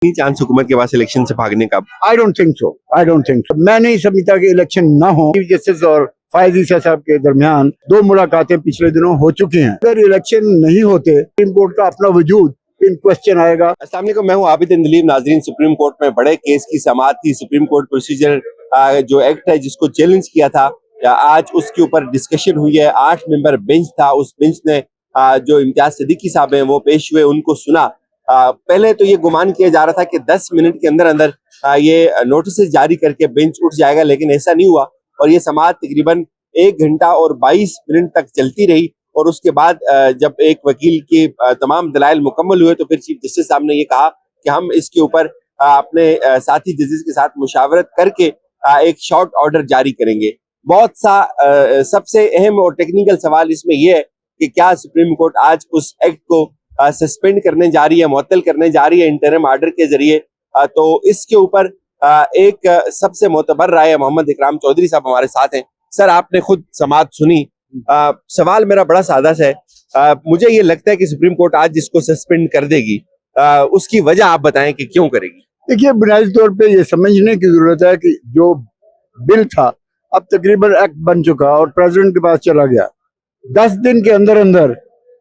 नहीं चांस हुकूमत के पास इलेक्शन से भागने का? I don't think so, I don't think सो। मैं नहीं समझता कि इलेक्शन ना हो। चीफ जस्टिस और फायज ईसा साहब के दरमियान 2 मुलाकातें पिछले दिनों हो चुकी हैं। अगर इलेक्शन नहीं होते, सुप्रीम कोर्ट का अपना वजूद इन क्वेश्चन आएगा। अस्सलाम वालेकुम, मैं हूं आबिद इंदलीब। नाजरीन, सुप्रीम कोर्ट में बड़े केस की समाअत थी। सुप्रीम कोर्ट प्रोसीजर जो एक्ट है जिसको चैलेंज किया था, आज उसके ऊपर डिस्कशन हुई है। 8 मेंबर बेंच था, उस बेंच ने जो इम्तियाज सिद्दीकी साहब हैं वो पेश हुए, उनको सुना। पहले तो ये गुमान किया जा रहा था कि 10 मिनट के अंदर अंदर ये नोटिस जारी करके बेंच उठ जाएगा, लेकिन ऐसा नहीं हुआ और ये समाअत तकरीबन 1 घंटा और 22 मिनट तक चलती रही। और उसके बाद जब एक वकील के तमाम दलाइल मुकम्मल हुए तो फिर चीफ जस्टिस साहब ने ये कहा कि हम इसके ऊपर अपने साथी जजेस के साथ मुशावरत करके एक शॉर्ट ऑर्डर जारी करेंगे। बहुत सा सबसे अहम और टेक्निकल सवाल इसमें यह है कि क्या सुप्रीम कोर्ट आज उस एक्ट को सस्पेंड करने जा रही है, मुअत्तल करने जा रही है इंटरिम ऑर्डर के जरिए। तो इसके ऊपर एक सबसे मोतबर राय मोहम्मद इकराम चौधरी साहब हमारे साथ हैं। सर, आपने खुद समाअत सुनी। सवाल मेरा बड़ा सादा सा है। मुझे ये लगता है कि सुप्रीम कोर्ट आज जिसको सस्पेंड कर देगी, उसकी वजह आप बताएं कि क्यों करेगी। देखिए, बुनियादी तौर पे ये समझने की जरूरत है कि जो बिल था अब तकरीबन एक्ट बन चुका और प्रेसिडेंट के पास चला गया। 10 दिन के अंदर अंदर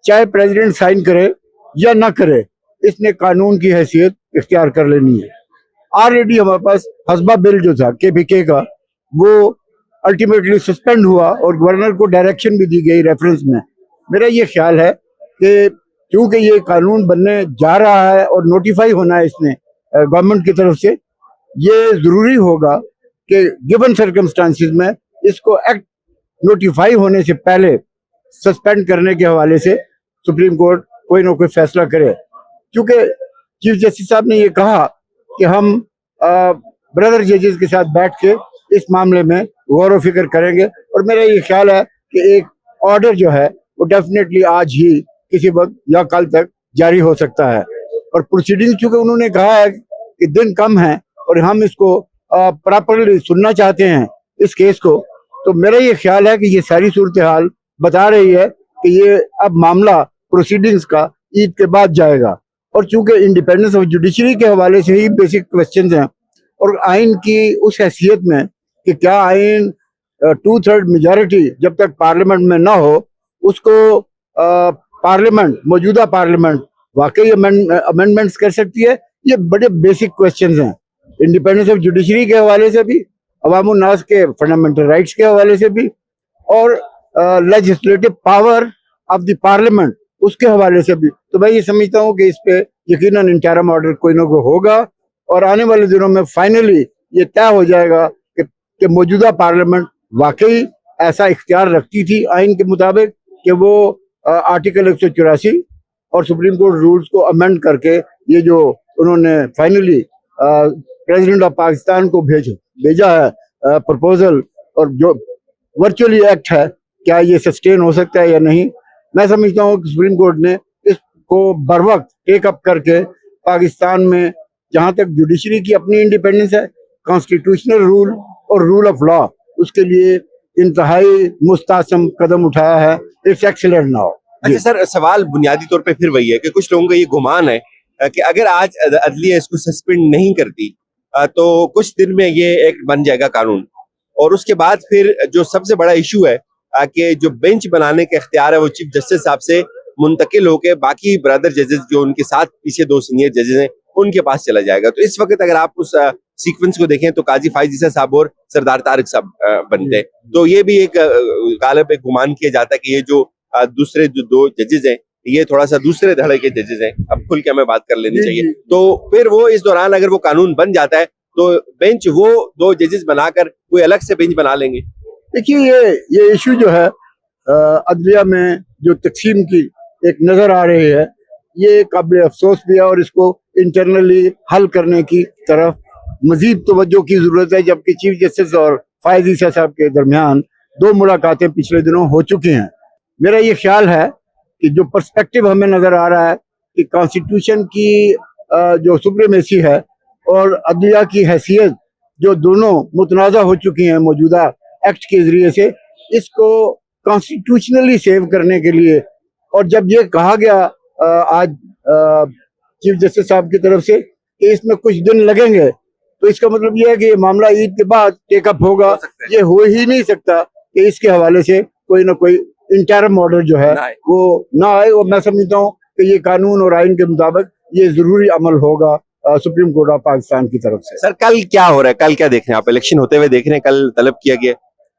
चाहे प्रेसिडेंट साइन करे या ना करे, इसने कानून की हैसियत इख्तियार कर लेनी है। ऑलरेडी हमारे पास हसबा बिल जो था KPK का, वो अल्टीमेटली सस्पेंड हुआ और गवर्नर को डायरेक्शन भी दी गई रेफरेंस में। मेरा ये ख्याल है कि क्योंकि ये कानून बनने जा रहा है और नोटिफाई होना है इसने गवर्नमेंट की तरफ से, ये जरूरी होगा कि गिवन सर्कमस्टांसिस में इसको एक्ट नोटिफाई होने से पहले सस्पेंड करने के हवाले से सुप्रीम कोर्ट कोई ना कोई फैसला करे। क्योंकि चीफ जस्टिस साहब ने ये कहा कि हम ब्रदर जजेस के साथ बैठ के इस मामले में गौर व फिक्र करेंगे और मेरा ये ख्याल है कि एक ऑर्डर जो है वो डेफिनेटली आज ही किसी वक्त या कल तक जारी हो सकता है। और प्रोसीडिंग चूंकि उन्होंने कहा है कि दिन कम है और हम इसको प्रॉपरली सुनना चाहते हैं इस केस को, तो मेरा ये ख्याल है कि ये सारी सूरत हाल बता रही है कि ये अब मामला प्रोसीडिंग्स का ईद के बाद जाएगा। और चूंकि इंडिपेंडेंस ऑफ जुडिशरी के हवाले से ही बेसिक क्वेश्चंस हैं और आइन की उस हैसियत में कि क्या आइन 2/3 मेजॉरिटी जब तक पार्लियामेंट में ना हो, उसको पार्लियामेंट, मौजूदा पार्लियामेंट वाकई अमेंडमेंट्स कर सकती है। ये बड़े बेसिक क्वेश्चंस हैं, इंडिपेंडेंस ऑफ जुडिशरी के हवाले से भी, अवाम उन्नास के फंडामेंटल राइट्स के हवाले से भी, और legislative power of the parliament उसके हवाले से भी। तो मैं ये समझता हूँ कि इस पे यकीनन इंटरिम ऑर्डर कोई ना कोई होगा और आने वाले दिनों में फाइनली ये तय हो जाएगा कि मौजूदा पार्लियामेंट वाकई ऐसा इख्तियार रखती थी आइन के मुताबिक कि वो आर्टिकल 184 और सुप्रीम कोर्ट रूल्स को अमेंड करके ये जो उन्होंने फाइनली प्रेसिडेंट ऑफ पाकिस्तान को भेजा है प्रपोजल, और जो वर्चुअली एक्ट है, क्या ये सस्टेन हो सकता है या नहीं। मैं समझता हूँ कि सुप्रीम कोर्ट ने इसको बर वक्त टेक अप करके पाकिस्तान में जहाँ तक जुडिशरी की अपनी इंडिपेंडेंस है, कॉन्स्टिट्यूशनल रूल और रूल ऑफ लॉ, उसके लिए इंतहाई मुस्तासम कदम उठाया है। It's excellent now. अच्छा सर, सवाल बुनियादी तौर पे फिर वही है कि कुछ लोगों का ये गुमान है कि अगर आज अदलिया इसको सस्पेंड नहीं करती तो कुछ दिन में ये एक्ट बन जाएगा कानून, और उसके बाद फिर जो सबसे बड़ा इशू है कि जो बेंच बनाने का इख्तियार है वो चीफ जस्टिस साहब से मुंतकिल होकर बाकी ब्रदर जजेस जो उनके साथ पीछे 2 सीनियर जजेस हैं उनके पास चला जाएगा। तो इस वक्त अगर आप उस सीक्वेंस को देखें तो काजी फायज ईसा साहब और सरदार तारिक साहब बनते हैं। तो ये भी एक गालिब एक गुमान किया जाता है कि ये जो दूसरे जो 2 जजेस हैं ये थोड़ा सा दूसरे धड़े के जजेस हैं। अब खुल के हमें बात कर लेनी चाहिए। तो फिर वो इस दौरान अगर वो कानून बन जाता है तो बेंच वो 2 जजेस बनाकर कोई अलग से बेंच बना लेंगे। देखिए, ये इशू जो है अदलिया में जो तकसीम की एक नजर आ रही है, ये काबिल अफसोस भी है और इसको इंटरनली हल करने की तरफ मजीद तवज्जो की जरूरत है। जबकि चीफ जस्टिस और फायज ईसा साहब के दरमियान 2 मुलाकातें पिछले दिनों हो चुकी हैं। मेरा ये ख्याल है कि जो पर्सपेक्टिव हमें नजर आ रहा है कि कॉन्स्टिट्यूशन की जो सुप्रीमेसी है और अदलिया की हैसियत जो दोनों मुतनाज़ा हो चुकी हैं मौजूदा एक्ट के जरिए से, इसको कॉन्स्टिट्यूशनली सेव करने के लिए, और जब ये कहा गया आज चीफ जस्टिस साहब की तरफ से कि इसमें कुछ दिन लगेंगे, तो इसका मतलब ये है कि ये मामला ईद के बाद टेकअप होगा। ये हो ही नहीं सकता कि इसके हवाले से कोई ना कोई इंटरम ऑर्डर जो है वो ना आए। और मैं समझता हूँ कि ये कानून और आइन के मुताबिक ये जरूरी अमल होगा सुप्रीम कोर्ट ऑफ पाकिस्तान की तरफ से। सर कल क्या हो रहा है, कल क्या देख रहे हैं आप? इलेक्शन होते हुए देख रहे हैं, कल तलब किया गया।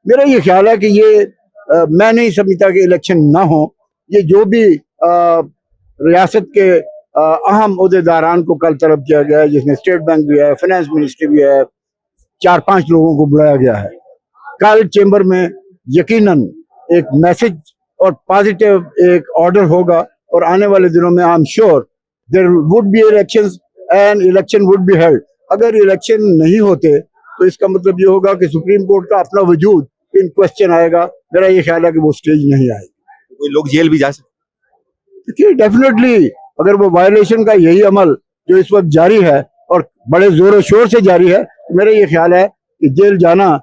मेरा ये ख्याल है कि ये मैं नहीं समझता कि इलेक्शन ना हो। ये जो भी रियासत के अहम ओहदेदारान को कल तलब किया गया है, जिसमें स्टेट बैंक भी है, फाइनेंस मिनिस्ट्री भी है, 4-5 लोगों को बुलाया गया है। कल चेंबर में यकीनन एक मैसेज और पॉजिटिव एक ऑर्डर होगा और आने वाले दिनों में I am sure there would be elections and election would be held. अगर इलेक्शन नहीं होते तो इसका मतलब ये होगा कि सुप्रीम कोर्ट का अपना वजूद इन क्वेश्चन आएगा। मेरा ये ख्याल है कि वो स्टेज नहीं आएगी। कोई लोग जेल भी जा सकते। देखिए डेफिनेटली अगर वो वायलेशन का यही अमल जो इस वक्त जारी है और बड़े जोरों शोर से जारी है, तो मेरा ये ख्याल है कि जेल जाना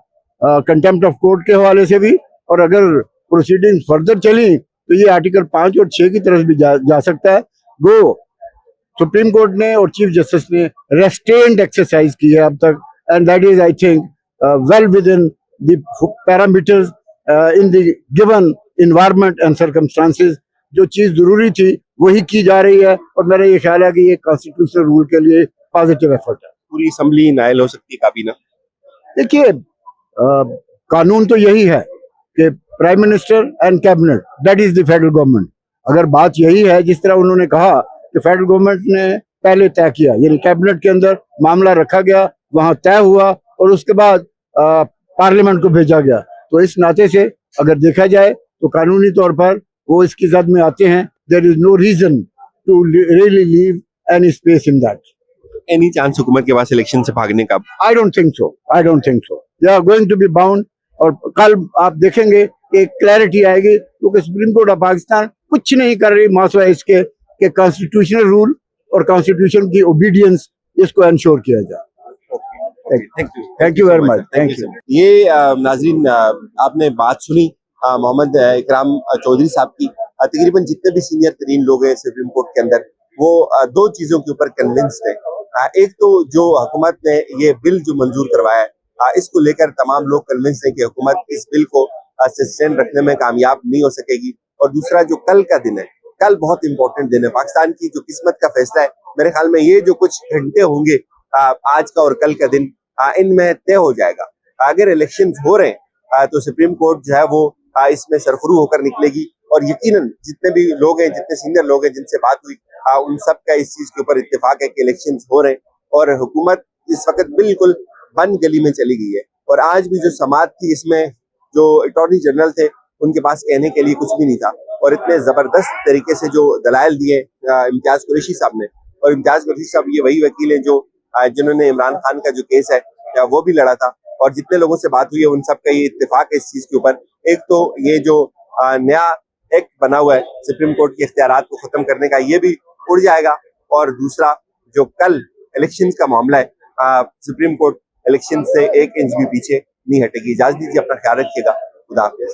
कंटेम्प्ट ऑफ कोर्ट के हवाले से भी, और अगर प्रोसीडिंग फर्दर चली तो ये आर्टिकल 5 और 6 की तरफ भी जा सकता है। वो सुप्रीम कोर्ट ने और चीफ जस्टिस ने रेस्ट्रेंट एक्सरसाइज की है अब तक, and that is I think well with in the parameters in the given environment and circumstances. जो चीज जरूरी थी वही की जा रही है और मेरा ये ख्याल है कि ये कॉन्स्टिट्यूशनल रूल के लिए पॉजिटिव एफर्ट है। पूरी असम्बली नायल हो सकती है, काबीना। देखिए कानून तो यही है कि prime minister and cabinet that is the federal government. अगर बात यही है जिस तरह उन्होंने कहा कि फेडरल गवर्नमेंट ने पहले तय किया, यानी कैबिनेट के अंदर मामला रखा गया, वहां तय हुआ और उसके बाद पार्लियामेंट को भेजा गया, तो इस नाते से अगर देखा जाए तो कानूनी तौर पर वो इसकी जद में आते हैं। There is no reason to really leave any space in that. Any chance हुकूमत के पास इलेक्शन से भागने का? I don't think so, I don't think so. They are going to be bound. और कल आप देखेंगे कि क्लैरिटी आएगी, क्योंकि सुप्रीम कोर्ट ऑफ पाकिस्तान कुछ नहीं कर रही मासवा इसके कि कॉन्स्टिट्यूशनल रूल और कॉन्स्टिट्यूशन की ओबीडियंस इसको इंश्योर किया जाए। Thank you very much. Thank you. ये नाजरीन आपने बात सुनी मोहम्मद इकराम चौधरी साहब की। तकरीबन जितने भी सीनियर तरीन लोग हैं सुप्रीम कोर्ट के अंदर, वो दो चीजों के ऊपर कन्विंस्ड है। एक तो जो हुकूमत ने ये बिल जो मंजूर करवाया है, इसको लेकर तमाम लोग कन्विंस्ड है कि हुकूमत इस बिल को सस्टेन रखने में कामयाब नहीं हो सकेगी। और दूसरा जो कल का दिन है, कल बहुत इंपॉर्टेंट दिन है। पाकिस्तान की जो किस्मत का फैसला है, मेरे ख्याल में ये जो कुछ घंटे होंगे आज का और कल का दिन, इनमें तय हो जाएगा। अगर इलेक्शन हो रहे हैं तो सुप्रीम कोर्ट जो है वो इसमें सरखरू होकर निकलेगी। और यकीनन जितने भी लोग हैं, जितने सीनियर लोग हैं जिनसे बात हुई, उन सब का इस चीज के ऊपर इत्तेफाक है कि इलेक्शन हो रहे हैं और हुकूमत इस वक्त बिल्कुल बंद गली में चली गई है। और आज भी जो समाअत थी, इसमें जो अटॉर्नी जनरल थे उनके पास कहने के लिए कुछ भी नहीं था। और इतने जबरदस्त तरीके से जो दलाइल दिए इम्तियाज कुरैशी साहब ने, और इम्तियाज कुरैशी साहब ये वही वकील है जो जिन्होंने इमरान खान का जो केस है वो भी लड़ा था। और जितने लोगों से बात हुई है उन सब का ये इत्तेफाक है इस चीज के ऊपर। एक तो ये जो नया एक्ट बना हुआ है सुप्रीम कोर्ट के इख्तियारात को खत्म करने का, ये भी उड़ जाएगा। और दूसरा जो कल इलेक्शन का मामला है, सुप्रीम कोर्ट इलेक्शन से 1 इंच भी पीछे नहीं हटेगी। इजाजत दीजिए, अपना ख्याल रखिएगा। खुदा हाफिज़।